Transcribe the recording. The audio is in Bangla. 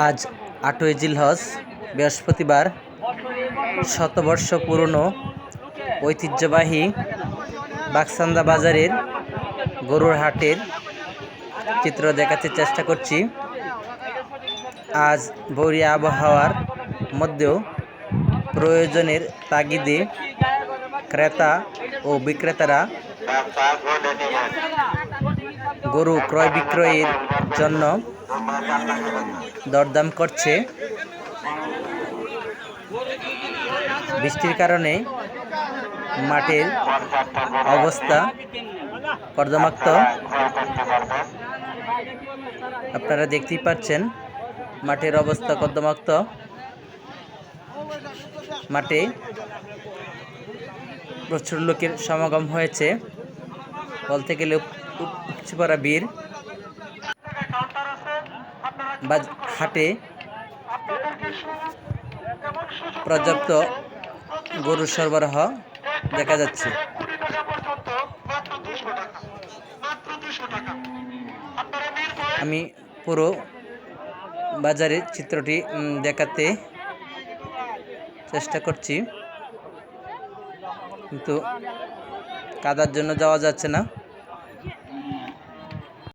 আজ ৮ই জিলহজ বৃহস্পতিবার শতবর্ষ পুরনো ঐতিহ্যবাহী বাকসান্দা বাজারের গরুর হাটের চিত্র দেখাতে চেষ্টা করছি। আজ বৈরী আবহাওয়ার মধ্যেও প্রয়োজনের তাগিদে ক্রেতা ও বিক্রেতারা গরু ক্রয় বিক্রয়ের জন্য দরদাম করছে। বৃষ্টির কারণে মাঠের অবস্থা কর্দমাক্ত, আপনারা দেখতেই পাচ্ছেন মাঠের অবস্থা কর্দমাক্ত। মাঠে প্রচুর লোকের সমাগম হয়েছে, বলতে গেলে উপচে পড়া ভিড়। হাটে পর্যাপ্ত গরুর সরবরাহ দেখা যাচ্ছে। আমি পুরো বাজারের চিত্রটি দেখাতে চেষ্টা করছি, কিন্তু কাদার জন্য যাওয়া যাচ্ছে না।